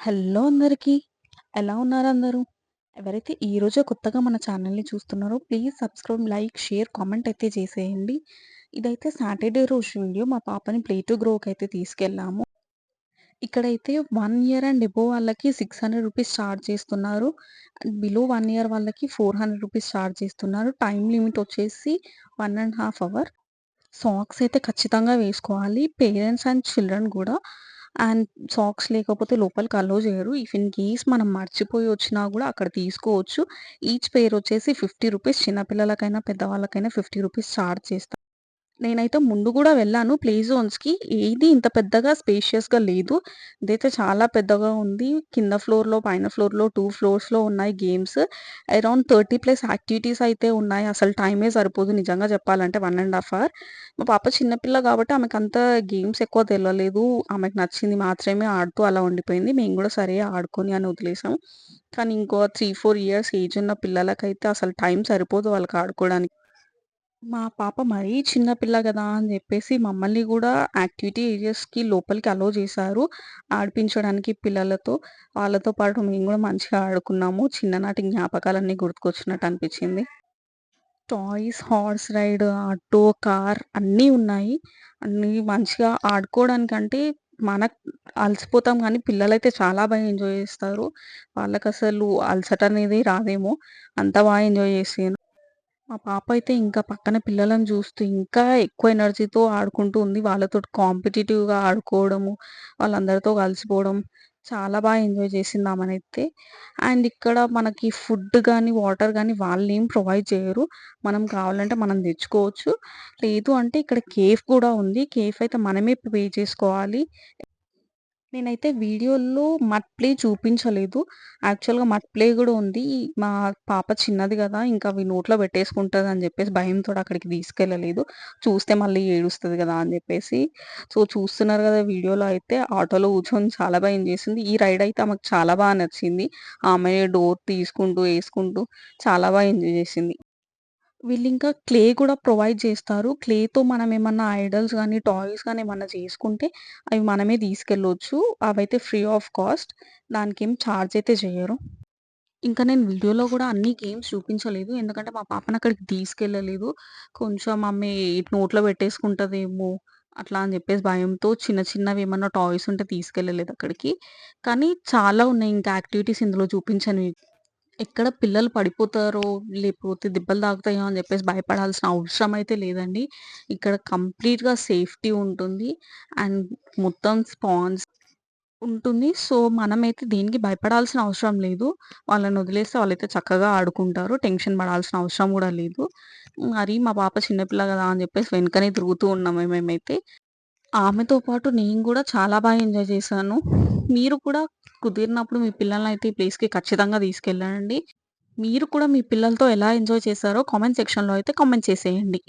Hello అందరికీ. ఎలా ఉన్నారు అందరూ? ఎవరైతే ఈరోజే కొత్తగా మన ఛానల్‌ని చూస్తున్నారో please subscribe, like, share, comment అయితే చేసేయండి. ఇదైతే సాటర్‌డే రోజు వీడియో. మా పాపని ప్లే టు గ్రోకయితే తీసుకెళ్ళాము. ఇక్కడైతే 1 ఇయర్ అండ్ అబోవ్ వాళ్ళకి రూ. 600 చార్జ్ చేస్తున్నారు. బిలో 1 ఇయర్ వాళ్ళకి రూ. 400 చార్జ్ చేస్తున్నారు. టైమ్ లిమిట్ వచ్చేసి 1 ½ అవర్. సాక్స్ అయితే ఖచ్చితంగా వేసుకోవాలి. పేరెంట్స్ అండ్ చిల్డ్రన్ గూడా. అండ్ సాక్స్ లేకపోతే లోపలికి అలో చేయరు. ఇఫ్ ఇన్ కేస్ మనం మర్చిపోయి వచ్చినా గూడా అక్కడ తీసుకోవచ్చు. ఈచ్ పెయిర్ వచ్చేసి రూ. 50. చిన్న పిల్లలకైనా, పెద్దవాళ్ళకైనా రూ. 50 చార్జ్ చేస్తారు. నేనైతే ముందు గూడా వెళ్ళాను ప్లే జోన్స్‌కి. ఏది ఇంత పెద్దగా స్పేషియస్‌గా లేదు. ఇదైతే చాలా పెద్దగా ఉంది. కింద ఫ్లోర్‌లో, పైన ఫ్లోర్‌లో 2 ఫ్లోర్స్‌లో ఉన్నాయి గేమ్స్. అరౌండ్ 30 ప్లస్ యాక్టివిటీస్ అయితే ఉన్నాయి. అసలు టైమే సరిపోదు నిజంగా చెప్పాలంటే 1 ½ అవర్. మా పాప చిన్న పిల్ల కాబట్టి ఆమెకంత గేమ్స్ ఎక్కువ తెలవలేదు. ఆమెకు నచ్చింది మాత్రమే ఆడుతూ అలా ఉండిపోయింది. మేము గూడా సరే ఆడుకొని అని వదిలేసాం. కానీ ఇంకో 3, 4 ఇయర్స్ ఏజ్ ఉన్న పిల్లలకైతే అసలు టైం సరిపోదు వాళ్ళకి ఆడుకోవడానికి. మా పాప మరీ చిన్న పిల్ల గదా! అని జెప్పేసి మమ్మల్ని గూడా యాక్టివిటీ ఏరియాస్‌కి లోపలికి అలో జేశారు. ఆడిపించడానికి పిల్లలతో. వాళ్ళతో పాటు మేము గూడా మంచిగా ఆడుకున్నాము. చిన్ననాటి జ్ఞాపకాలన్నీ గుర్తుకొచ్చినట్టు అనిపిచ్చింది. Toys, horse ride, auto, car అన్నీ ఉన్నాయి. అన్నీ మంచిగా ఆడుకోవడానికంటే మనకు అలసిపోతాం గానీ, పిల్లలైతే చాలా బాగా ఎంజాయ్ జేస్తారు. వాళ్ళకసలు అలసటనేది రాదేమో! అంత ఎంజాయ్ జేసిర్రు. మా పాప అయితే ఇంకా పక్కన పిల్లలను చూస్తూ ఇంకా ఎక్కువ ఎనర్జీతో ఆడుకుంటూ ఉంది. వాళ్ళతోటి కాంపిటీటివ్‌గా ఆడుకోవడము, వాళ్ళందరితో కలిసిపోవడం చాలా ఎంజాయ్ చేసింది ఆమెనైతే. అండ్ ఇక్కడ మనకి ఫుడ్ గానీ, వాటర్ గానీ వాళ్ళేం ప్రొవైడ్ చేయరు. మనం కావాలంటే మనం తెచ్చుకోవచ్చు. లేదు అంటే ఇక్కడ కేఫ్ కూడా ఉంది. కేఫ్ అయితే మనమే పే చేసుకోవాలి. నేనైతే వీడియోలో మడ్ ప్లే చూపించలేదు. యాక్చువల్‌గా మడ్ ప్లే గూడా ఉంది. మా పాప చిన్నది గదా! ఇంకా అవి నోట్లో పెట్టేసుకుంటదని జెప్పేసి భయంతోటి అక్కడికి తీసుకెళ్ళలేదు. చూస్తే మళ్ళీ ఏడుస్తది గదా! అని జెప్పేసి. సో, చూస్తున్నారు గదా! వీడియోలో అయితే ఆటోలో కూర్చొని చాలా ఎంజాయ్ చేసింది. ఈ రైడ్ అయితే ఆమెకు చాలా నచ్చింది. ఆమె డోర్ తీసుకుంటూ, యేసుకుంటూ చాలా ఎంజాయ్ చేసింది. వీళ్ళింకా క్లే కూడా ప్రొవైడ్ చేస్తారు. క్లేతో మనమేమన్నా ఐడల్స్ గానీ, టాయ్స్ గానీ ఏమన్నా చేసుకుంటే అవి మనమే తీసుకెళ్ళొచ్చు. అవైతే ఫ్రీ ఆఫ్ కాస్ట్. దానికేం చార్జ్ అయితే చెయ్యరు. ఇంకా నేను వీడియోలో గూడా అన్ని గేమ్స్ చూపించలేదు. ఎందుకంటే మా పాపనక్కడికి తీసుకెళ్ళలేదు. కొంచెం ఆమె నోట్లో పెట్టేసుకుంటదేమో అట్లా అని జెప్పేసి భయంతో చిన్న చిన్నవేమన్నా టాయ్స్ ఉంటే తీసుకెళ్ళలేదక్కడికి. కానీ చాలా ఉన్నాయి ఇంకా యాక్టివిటీస్ ఇందులో చూపించనివి. ఎక్కడ పిల్లలు పడిపోతారో, లేపోతే దెబ్బలు తాకుతాయో అని జెప్పేసి భయపడాల్సిన అవసరం అయితే లేదండి. ఇక్కడ కంప్లీట్‌గా సేఫ్టీ ఉంటుంది. అండ్ మొత్తం స్పాన్స్ ఉంటుంది. సో, మనమైతే దేనికి భయపడాల్సిన అవసరం లేదు. వాళ్ళని వదిలేస్తే వాళ్ళైతే చక్కగా ఆడుకుంటారు. టెన్షన్ పడాల్సిన అవసరం గూడా లేదు. మరి మా పాప చిన్న పిల్ల గదా! అని జెప్పేసి వెనకనే తిరుగుతూ ఉన్నాము మేమైతే. ఆమెతో పాటు నేను గూడా చాలా ఎంజాయ్ చేశాను. మీరు కూడా కుదిరినప్పుడు మీ పిల్లలనైతే ఈ ప్లేస్‌కి ఖచ్చితంగా తీసుకెళ్ళండి. మీరు కూడా మీ పిల్లలతో ఎలా ఎంజాయ్ చేశారో కామెంట్ సెక్షన్‌లో అయితే కామెంట్ చేసేయండి.